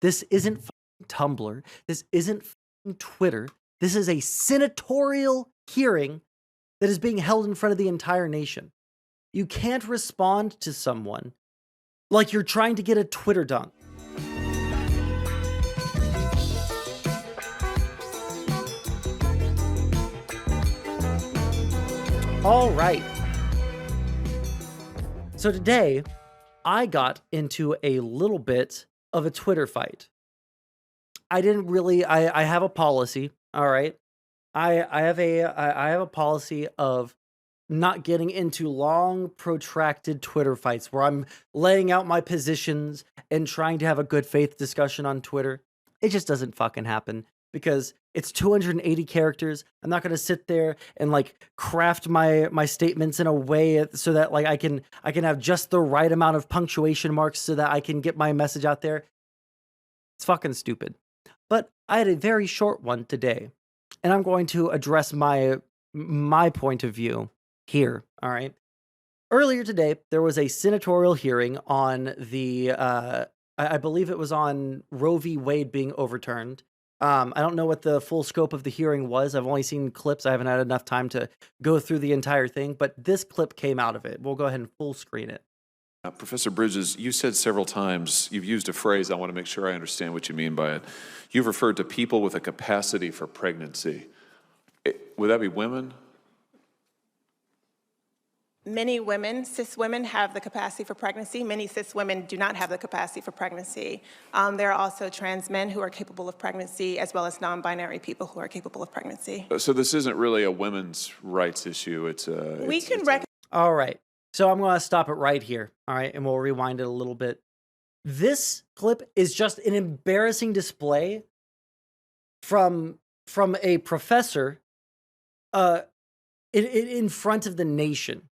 This isn't fucking Tumblr. This isn't fucking Twitter. This is a senatorial hearing that is being held in front of the entire nation. You can't respond to someone like you're trying to get a Twitter dunk. All right. So today, I got into a little bit of a Twitter fight. I didn't really, I have a policy, all right? I have a policy of not getting into long, protracted Twitter fights where I'm laying out my positions and trying to have a good faith discussion on Twitter. It just doesn't fucking happen because it's 280 characters. I'm not going to sit there and like craft my statements in a way so that like I can have just the right amount of punctuation marks so that I can get my message out there. It's fucking stupid. But I had a very short one today, and I'm going to address my point of view here, all right? Earlier today, there was a senatorial hearing on the, I believe it was on Roe v. Wade being overturned. I don't know what the full scope of the hearing was. I've only seen clips. I haven't had enough time to go through the entire thing, but this clip came out of it. We'll go ahead and full screen it. Professor Bridges, you said several times, you've used a phrase, I want to make sure I understand what you mean by it. You've referred to people with a capacity for pregnancy. Would that be women? Many women, cis women, have the capacity for pregnancy. Many cis women do not have the capacity for pregnancy. There are also trans men who are capable of pregnancy, as well as non-binary people who are capable of pregnancy. So this isn't really a women's rights issue. All right. So I'm going to stop it right here. All right. And we'll rewind it a little bit. This clip is just an embarrassing display from a professor in front of the nation.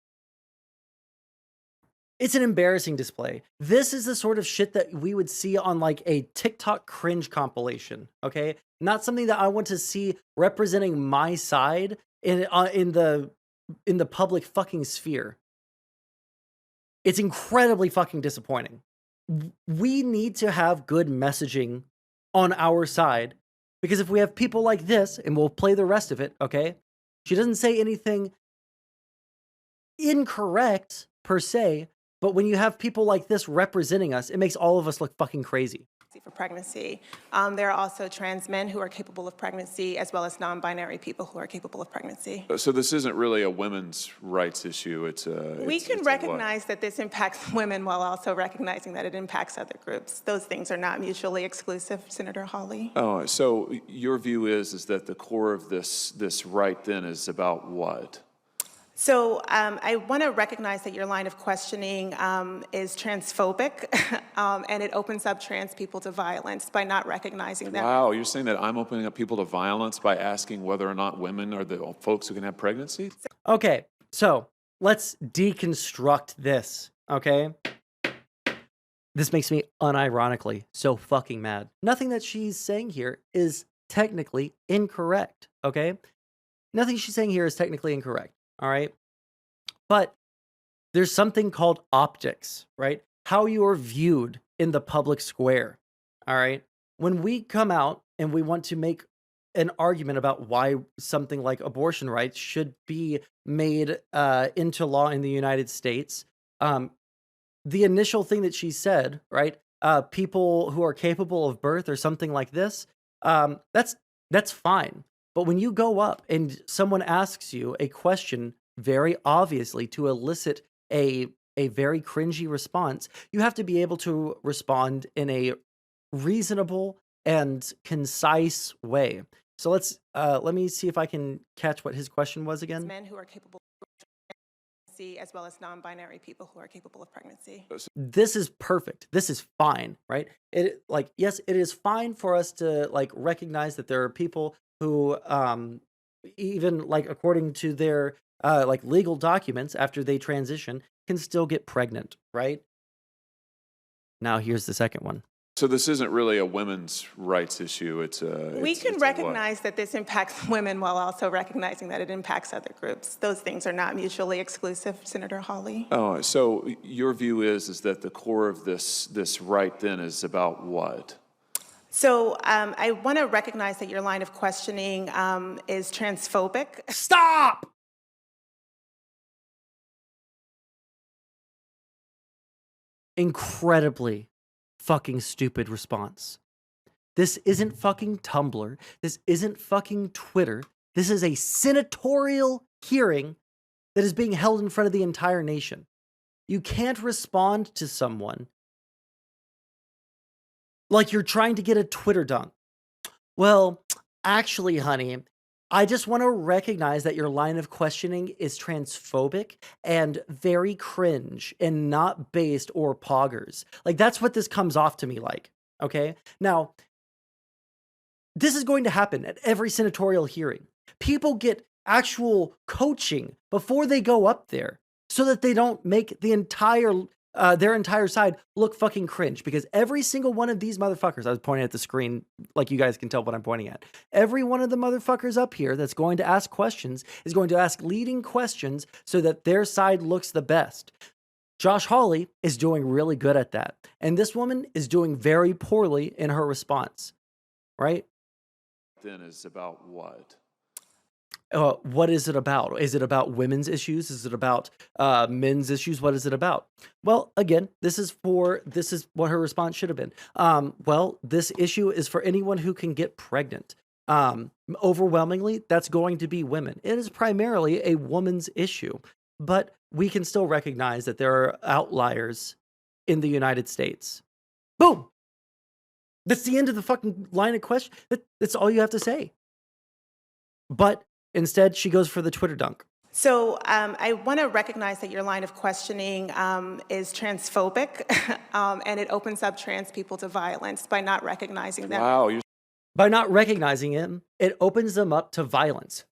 It's an embarrassing display. This is the sort of shit that we would see on like a TikTok cringe compilation. Okay. Not something that I want to see representing my side in the public fucking sphere. It's incredibly fucking disappointing. We need to have good messaging on our side because if we have people like this, and we'll play the rest of it, okay? She doesn't say anything incorrect per se, but when you have people like this representing us, it makes all of us look fucking crazy. For pregnancy. There are also trans men who are capable of pregnancy, as well as non-binary people who are capable of pregnancy. So this isn't really a women's rights issue. We can recognize that this impacts women while also recognizing that it impacts other groups. Those things are not mutually exclusive, Senator Hawley. Oh, so your view is that the core of this right then is about what? So I want to recognize that your line of questioning is transphobic, and it opens up trans people to violence by not recognizing that. Wow, you're saying that I'm opening up people to violence by asking whether or not women are the folks who can have pregnancy? Okay, so let's deconstruct this, okay? This makes me unironically so fucking mad. Nothing that she's saying here is technically incorrect, okay? Nothing she's saying here is technically incorrect. All right. But there's something called optics, right? How you are viewed in the public square. All right. When we come out and we want to make an argument about why something like abortion rights should be made into law in the United States, the initial thing that she said, right? People who are capable of birth or something like this, that's fine. But when you go up and someone asks you a question very obviously to elicit a very cringy response, you have to be able to respond in a reasonable and concise way. So let me see if I can catch what his question was again. Men who are capable of pregnancy, as well as non-binary people who are capable of pregnancy. This is perfect. This is fine, right? Yes, it is fine for us to like recognize that there are people who even like according to their like legal documents after they transition can still get pregnant, right? Now here's the second one. So this isn't really a women's rights issue. We can recognize that this impacts women while also recognizing that it impacts other groups. Those things are not mutually exclusive, Senator Hawley. Oh, so your view is that the core of this right then is about what? So I want to recognize that your line of questioning is transphobic. Stop! Incredibly fucking stupid response. This isn't fucking Tumblr. This isn't fucking Twitter. This is a senatorial hearing that is being held in front of the entire nation. You can't respond to someone like you're trying to get a Twitter dunk. Well, actually, honey, I just want to recognize that your line of questioning is transphobic and very cringe and not based or poggers. Like, that's what this comes off to me like, okay? Now, this is going to happen at every senatorial hearing. People get actual coaching before they go up there so that they don't make the their entire side look fucking cringe, because every single one of these motherfuckers, I was pointing at the screen like you guys can tell what I'm pointing at. Every one of the motherfuckers up here that's going to ask questions is going to ask leading questions so that their side looks the best. Josh Hawley is doing really good at that. And this woman is doing very poorly in her response, right? Then is about what? What is it about? Is it about women's issues? Is it about men's issues? What is it about? Well, again, this is what her response should have been. Well, this issue is for anyone who can get pregnant. Overwhelmingly, that's going to be women. It is primarily a woman's issue, but we can still recognize that there are outliers in the United States. Boom! That's the end of the fucking line of question. That's all you have to say. But instead, she goes for the Twitter dunk. So I want to recognize that your line of questioning is transphobic, and it opens up trans people to violence by not recognizing them. Wow. By not recognizing him, it opens them up to violence.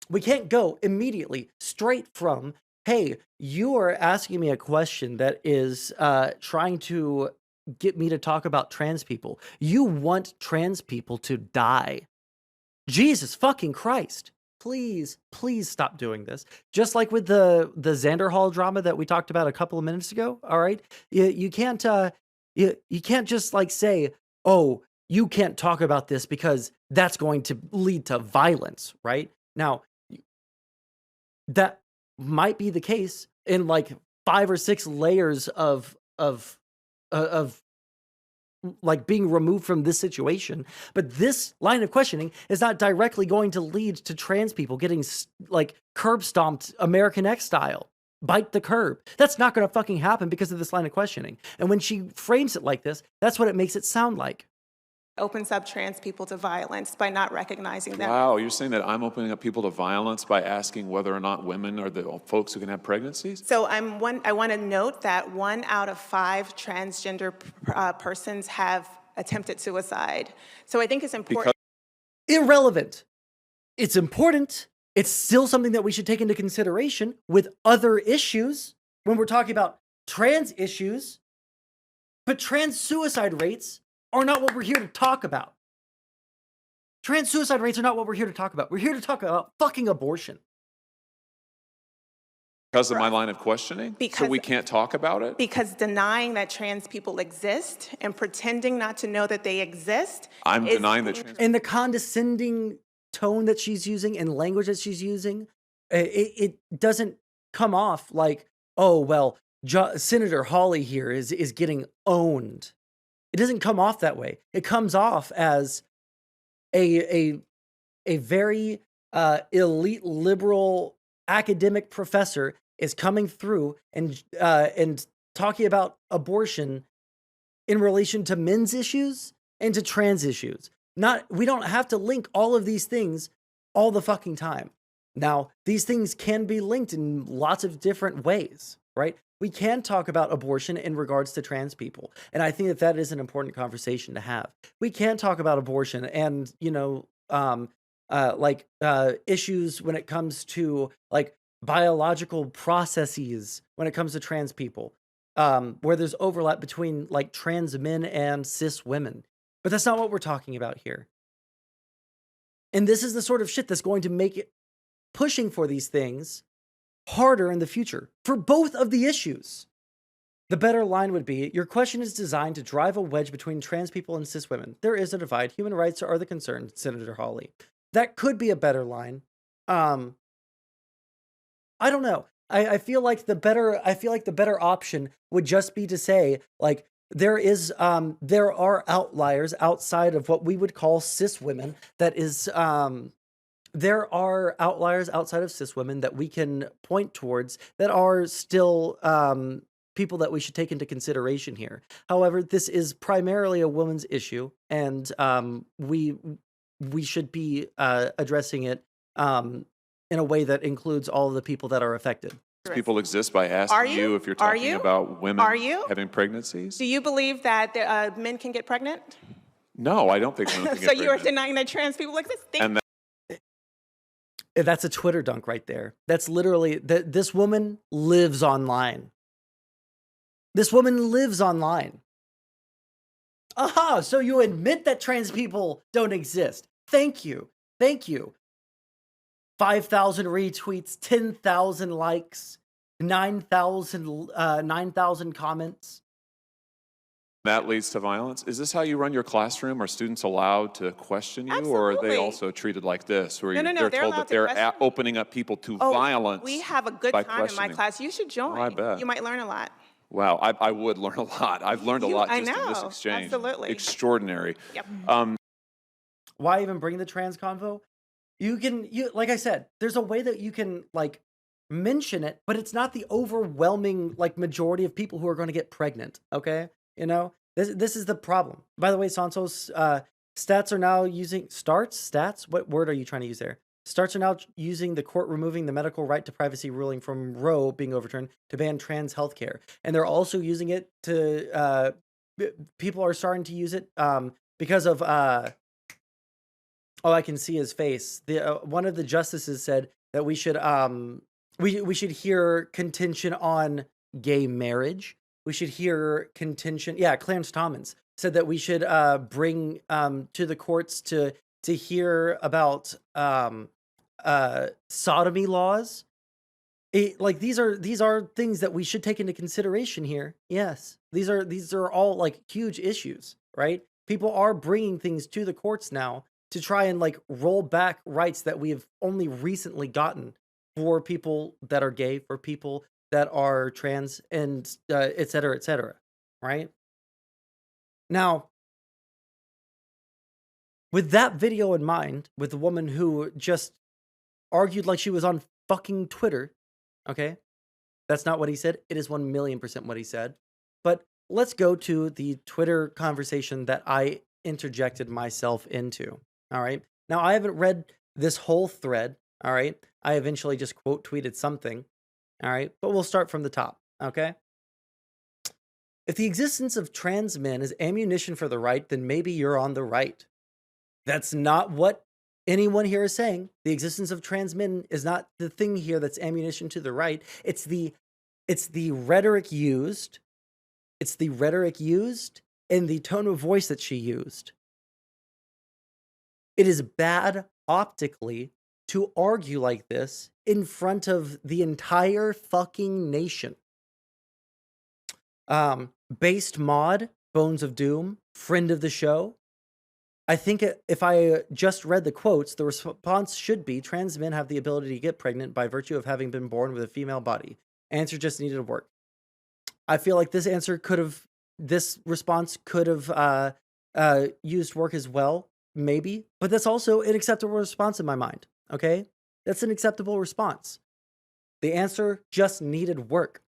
We can't go immediately straight from, hey, you are asking me a question that is trying to get me to talk about trans people. You want trans people to die. Jesus fucking Christ. Please stop doing this. Just like with the Xander Hall drama that we talked about a couple of minutes ago, all right? You can't you can't just like say, "Oh, you can't talk about this because that's going to lead to violence," right? Now, that might be the case in like 5 or 6 layers of like being removed from this situation. But this line of questioning is not directly going to lead to trans people getting like curb stomped American X style. Bite the curb. That's not going to fucking happen because of this line of questioning. And when she frames it like this, that's what it makes it sound like. Opens up trans people to violence by not recognizing them. Wow, you're saying that I'm opening up people to violence by asking whether or not women are the folks who can have pregnancies? So I want to note that 1 out of 5 transgender persons have attempted suicide. So I think it's important. Irrelevant. It's important. It's still something that we should take into consideration with other issues when we're talking about trans issues. But trans suicide rates are not what we're here to talk about. Trans suicide rates are not what we're here to talk about. We're here to talk about fucking abortion. Because of my line of questioning? So we can't talk about it? Because denying that trans people exist and pretending not to know that they exist. I'm denying that trans. And the condescending tone that she's using and language that she's using, it doesn't come off like, oh, well, Senator Hawley here is getting owned. It doesn't come off that way. It comes off as a very elite liberal academic professor is coming through and talking about abortion in relation to men's issues and to trans issues. We don't have to link all of these things all the fucking time. Now, these things can be linked in lots of different ways, right? We can talk about abortion in regards to trans people. And I think that is an important conversation to have. We can talk about abortion and, issues when it comes to like biological processes when it comes to trans people, where there's overlap between like trans men and cis women. But that's not what we're talking about here. And this is the sort of shit that's going to make it pushing for these things harder in the future for both of the issues. The better line would be, your question is designed to drive a wedge between trans people and cis women. There is a divide. Human rights are the concern, Senator Hawley. That could be a better line. I don't know. I feel like the better option would just be to say, like, there are outliers outside of what we would call cis women. There are outliers outside of cis women that we can point towards that are still people that we should take into consideration here. However, this is primarily a woman's issue, and we should be addressing it in a way that includes all of the people that are affected. People exist by asking you if you're talking about women having pregnancies? Do you believe that men can get pregnant? No, I don't think women can get So pregnant. you are denying that trans people exist? And That's a Twitter dunk right there. That's literally, this woman lives online. This woman lives online. Aha, so you admit that trans people don't exist. Thank you. Thank you. 5,000 retweets, 10,000 likes, 9,000 comments. that leads to violence. Is this how you run your classroom? Are students allowed to question you, or are they Absolutely. also treated like this, where No, they're they're told allowed that to they're question. opening up people to Oh, violence? we have a good by time in my questioning? class. You should join. Oh, I bet. You might learn a lot. Wow, I would learn a lot. I've learned a lot I just in this know, exchange. absolutely. Extraordinary. Yep. Why even bring the trans convo? You like I said, there's a way that you can like mention it, but it's not the overwhelming like majority of people who are going to get pregnant. Okay, you know this is the problem. By the way, Sondsol's stats are now using stats. What word are you trying to use there? Starts are now using the court removing the medical right to privacy ruling from Roe being overturned to ban trans healthcare, and they're also using it to people are starting to use it because of oh, I can see his face. The one of the justices said that we should we should hear contention on gay marriage. We should hear contention. Yeah, Clarence Thomas said that we should bring to the courts to hear about sodomy laws. Like these are things that we should take into consideration here. Yes, these are all like huge issues, right? People are bringing things to the courts now to try and like roll back rights that we have only recently gotten for people that are gay, for people that are trans, and et cetera, right? Now, with that video in mind, with the woman who just argued like she was on fucking Twitter, okay? That's not what he said. It is 1,000,000% what he said. But let's go to the Twitter conversation that I interjected myself into. All right. Now, I haven't read this whole thread. All right. I eventually just quote tweeted something. All right. But we'll start from the top. Okay. If the existence of trans men is ammunition for the right, then maybe you're on the right. That's not what anyone here is saying. The existence of trans men is not the thing here that's ammunition to the right. It's the rhetoric used. It's the rhetoric used and the tone of voice that she used. It is bad optically to argue like this in front of the entire fucking nation. Based Mod, Bones of Doom, friend of the show. I think if I just read the quotes, the response should be trans men have the ability to get pregnant by virtue of having been born with a female body. Answer just needed to work. I feel like this response could have used work as well. Maybe, but that's also an acceptable response in my mind. Okay, that's an acceptable response. The answer just needed work.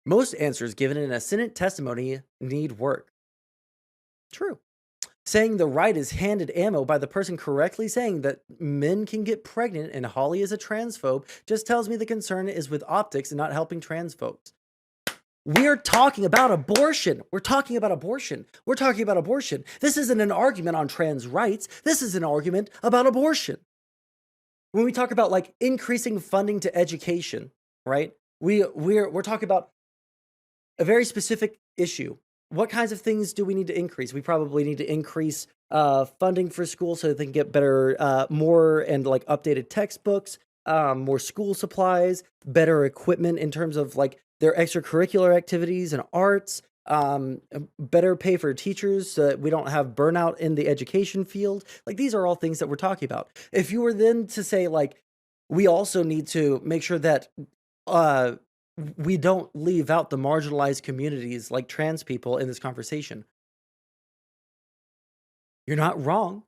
Most answers given in a Senate testimony need work. True. Saying the right is handed ammo by the person correctly saying that men can get pregnant and Hawley is a transphobe just tells me the concern is with optics and not helping transphobes. We're talking about abortion. We're talking about abortion. We're talking about abortion. This isn't an argument on trans rights. This is an argument about abortion. When we talk about like increasing funding to education, right? We're talking about a very specific issue. What kinds of things do we need to increase? We probably need to increase funding for schools so that they can get better, more and like updated textbooks, more school supplies, better equipment in terms of like their extracurricular activities and arts, better pay for teachers so that we don't have burnout in the education field. Like, these are all things that we're talking about. If you were then to say, like, we also need to make sure that we don't leave out the marginalized communities like trans people in this conversation, you're not wrong.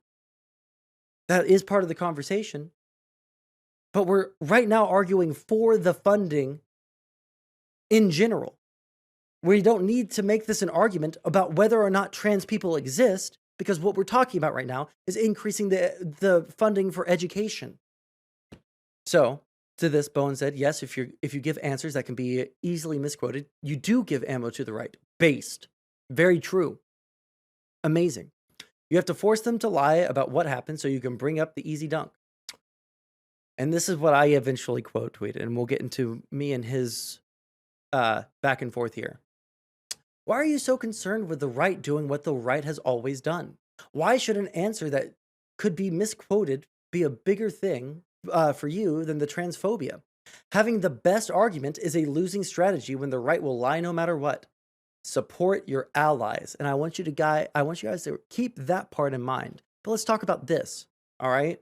That is part of the conversation. But we're right now arguing for the funding in general. We don't need to make this an argument about whether or not trans people exist, because what we're talking about right now is increasing the funding for education. So, to this, Bowen said, yes, if you give answers that can be easily misquoted, you do give ammo to the right. Based. Very true. Amazing. You have to force them to lie about what happened so you can bring up the easy dunk. And this is what I eventually quote tweeted, and we'll get into me and his back and forth here. Why are you so concerned with the right doing what the right has always done? Why should an answer that could be misquoted be a bigger thing for you than the transphobia? Having the best argument is a losing strategy when the right will lie no matter what. Support your allies. And I want you guys to keep that part in mind. But let's talk about this, all right?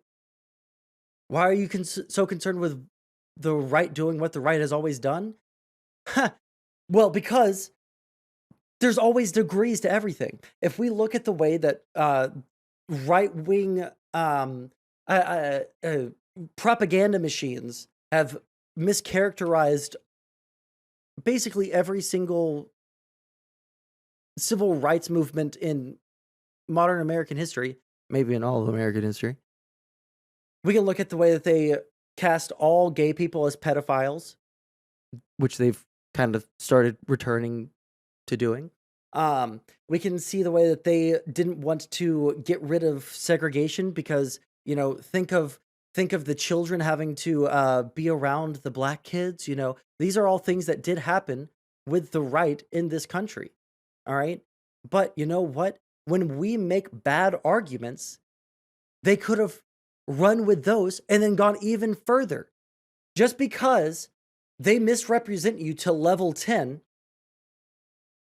Why are you so concerned with the right doing what the right has always done? Well, because there's always degrees to everything. If we look at the way that right-wing propaganda machines have mischaracterized basically every single civil rights movement in modern American history, maybe in all of American history, we can look at the way that they cast all gay people as pedophiles, which they've kind of started returning to doing. We can see the way that they didn't want to get rid of segregation because, think of the children having to be around the black kids. These are all things that did happen with the right in this country. All right. But you know what? When we make bad arguments, they could have run with those and then gone even further. Just because they misrepresent you to level 10,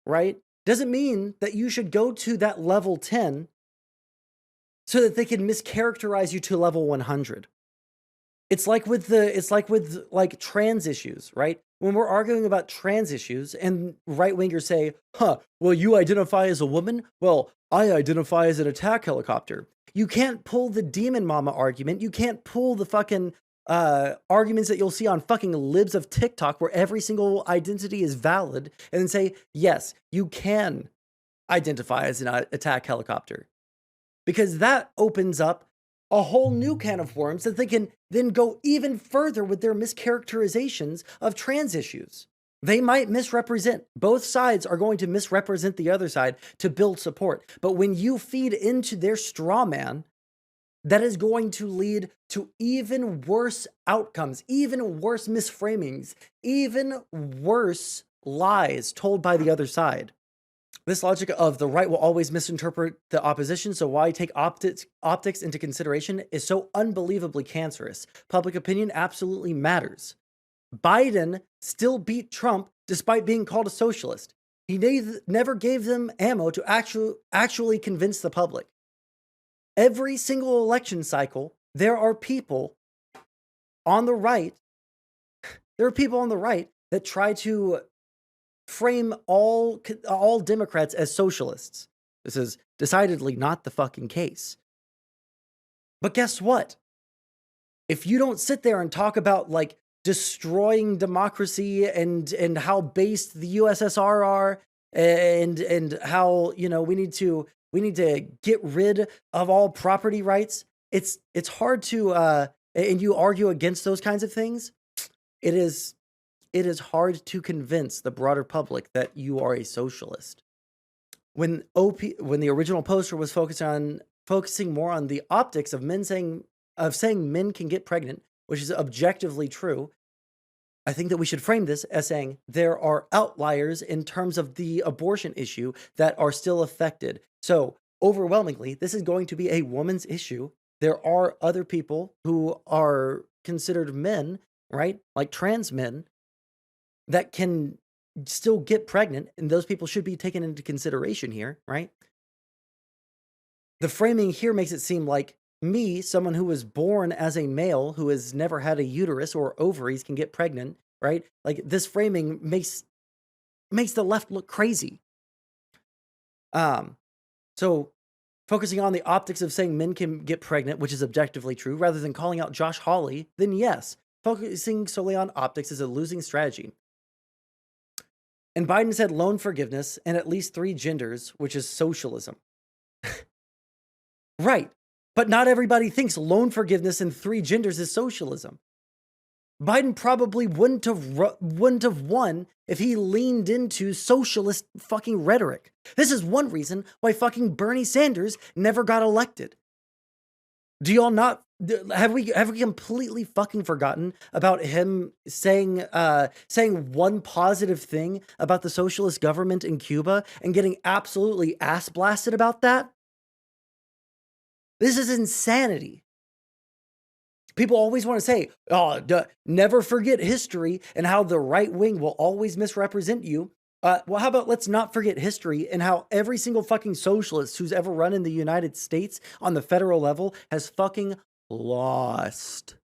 right, doesn't mean that you should go to that level 10 so that they can mischaracterize you to level 100. It's like with trans issues, right? When we're arguing about trans issues and right-wingers say, well, you identify as a woman? Well, I identify as an attack helicopter. You can't pull the demon mama argument. You can't pull the fucking arguments that you'll see on fucking libs of TikTok where every single identity is valid and then say, yes, you can identify as an attack helicopter. Because that opens up a whole new can of worms that they can then go even further with their mischaracterizations of trans issues. They might misrepresent. Both sides are going to misrepresent the other side to build support. But when you feed into their straw man, that is going to lead to even worse outcomes, even worse misframings, even worse lies told by the other side. This logic of the right will always misinterpret the opposition, so why take optics into consideration is so unbelievably cancerous. Public opinion absolutely matters. Biden still beat Trump despite being called a socialist. He never gave them ammo to actually convince the public. Every single election cycle, there are people on the right that try to frame all Democrats as socialists. This is decidedly not the fucking case. But guess what? If you don't sit there and talk about like destroying democracy and how based the USSR are and how, we need to get rid of all property rights, it's hard to and you argue against those kinds of things, it is hard to convince the broader public that you are a socialist. When the original poster was focusing more on the optics of saying men can get pregnant, which is objectively true, I think that we should frame this as saying there are outliers in terms of the abortion issue that are still affected. So overwhelmingly, this is going to be a woman's issue. There are other people who are considered men, right? Like trans men, that can still get pregnant, and those people should be taken into consideration here, right? The framing here makes it seem like me, someone who was born as a male who has never had a uterus or ovaries, can get pregnant, right? Like, this framing makes the left look crazy. So focusing on the optics of saying men can get pregnant, which is objectively true, rather than calling out Josh Hawley, then yes, focusing solely on optics is a losing strategy. And Biden said loan forgiveness and at least 3 genders, which is socialism. Right. But not everybody thinks loan forgiveness and 3 genders is socialism. Biden probably wouldn't have won if he leaned into socialist fucking rhetoric. This is one reason why fucking Bernie Sanders never got elected. Do y'all not have we completely fucking forgotten about him saying one positive thing about the socialist government in Cuba and getting absolutely ass blasted about that? This is insanity. People always want to say, never forget history and how the right wing will always misrepresent you. Well, how about let's not forget history and how every single fucking socialist who's ever run in the United States on the federal level has fucking lost.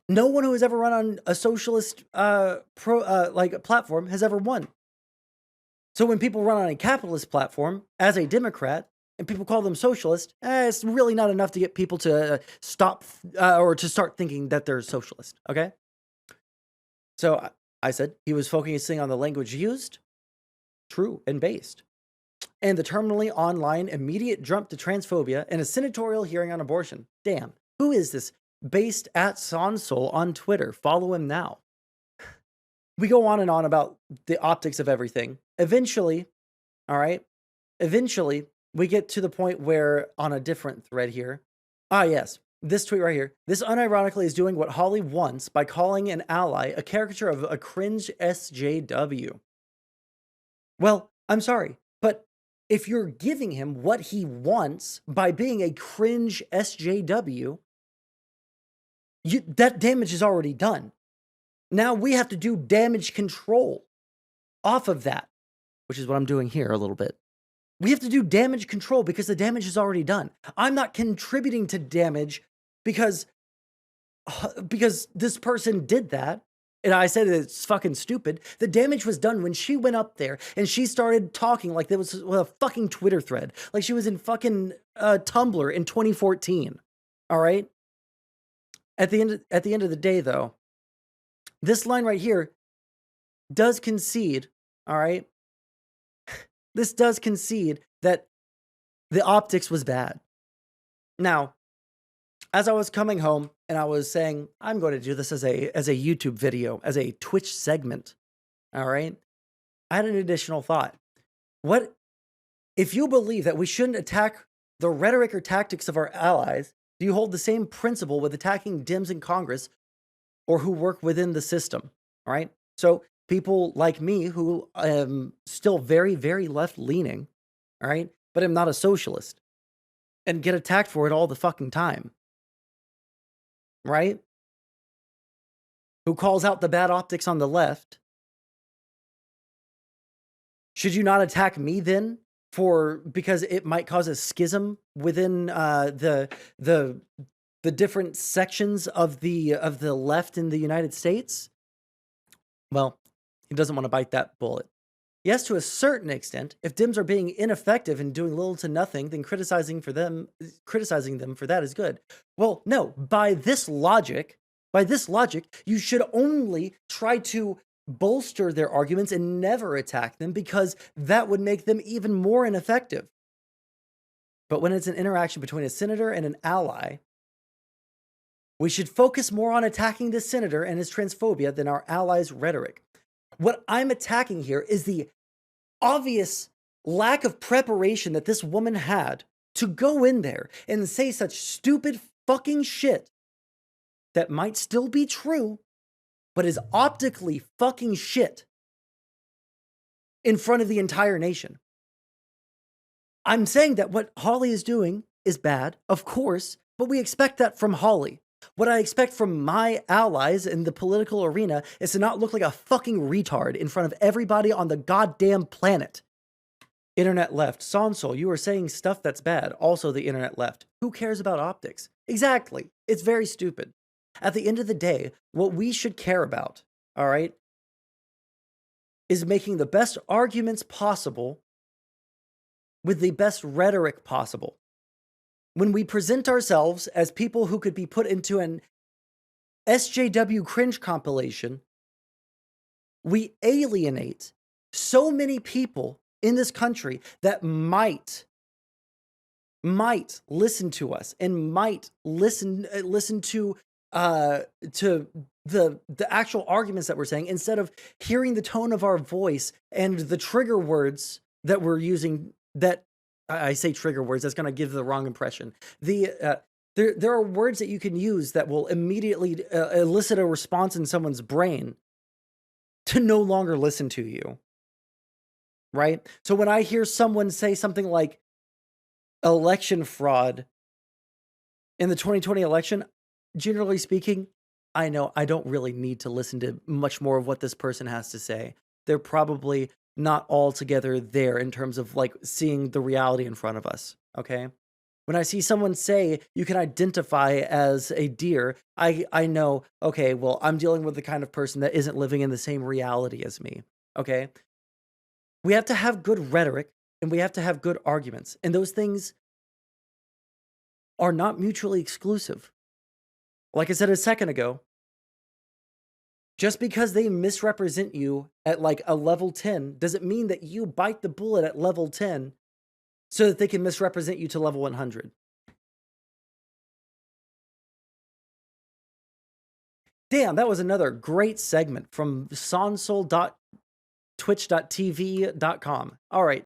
No one who has ever run on a socialist platform has ever won. So when people run on a capitalist platform as a Democrat, and people call them socialist, it's really not enough to get people to stop or to start thinking that they're socialist, okay? So I said he was focusing on the language used, true and based, and the terminally online immediate jump to transphobia in a senatorial hearing on abortion. Damn, who is this? Based at Sondsol on Twitter. Follow him now. We go on and on about the optics of everything. Eventually, we get to the point where, on a different thread here, yes, this tweet right here, this unironically is doing what Hawley wants by calling an ally a caricature of a cringe SJW. Well, I'm sorry, but if you're giving him what he wants by being a cringe SJW, that damage is already done. Now we have to do damage control off of that, which is what I'm doing here a little bit. We have to do damage control because the damage is already done. I'm not contributing to damage because this person did that. And I said it's fucking stupid. The damage was done when she went up there and she started talking like there was a fucking Twitter thread. Like she was in fucking Tumblr in 2014. All right? At the end of the day, though, this line right here does concede, all right? This does concede that the optics was bad. Now, as I was coming home and I was saying, I'm going to do this as a YouTube video, as a Twitch segment, all right? I had an additional thought. What if you believe that we shouldn't attack the rhetoric or tactics of our allies? Do you hold the same principle with attacking Dems in Congress or who work within the system? All right? So people like me who am still very, very left-leaning, all right, but I'm not a socialist, and get attacked for it all the fucking time, right? Who calls out the bad optics on the left. Should you not attack me then because it might cause a schism within the different sections of the left in the United States? Well, he doesn't want to bite that bullet. Yes, to a certain extent, if Dems are being ineffective and doing little to nothing, then criticizing them for that is good. Well, no, by this logic, you should only try to bolster their arguments and never attack them because that would make them even more ineffective. But when it's an interaction between a senator and an ally, we should focus more on attacking the senator and his transphobia than our allies' rhetoric. What I'm attacking here is the obvious lack of preparation that this woman had to go in there and say such stupid fucking shit that might still be true, but is optically fucking shit in front of the entire nation. I'm saying that what Hawley is doing is bad, of course, but we expect that from Hawley. What I expect from my allies in the political arena is to not look like a fucking retard in front of everybody on the goddamn planet. Internet left. Sondsol, you are saying stuff that's bad. Also, the internet left. Who cares about optics? Exactly. It's very stupid. At the end of the day, what we should care about, all right, is making the best arguments possible with the best rhetoric possible. When we present ourselves as people who could be put into an SJW cringe compilation, we alienate so many people in this country that might listen to us and might listen to the actual arguments that we're saying, instead of hearing the tone of our voice and the trigger words that we're using. That I say trigger words, that's going to give the wrong impression. There are words that you can use that will immediately elicit a response in someone's brain to no longer listen to you. Right? So when I hear someone say something like election fraud in the 2020 election, generally speaking, I know I don't really need to listen to much more of what this person has to say. They're probably not altogether there in terms of like seeing the reality in front of us. Okay. When I see someone say you can identify as a deer, I know, okay, well, I'm dealing with the kind of person that isn't living in the same reality as me. Okay. We have to have good rhetoric and we have to have good arguments. And those things are not mutually exclusive. Like I said a second ago, just because they misrepresent you at like a level 10 doesn't mean that you bite the bullet at level 10 so that they can misrepresent you to level 100. Damn, that was another great segment from Sondsol.twitch.tv.com. All right.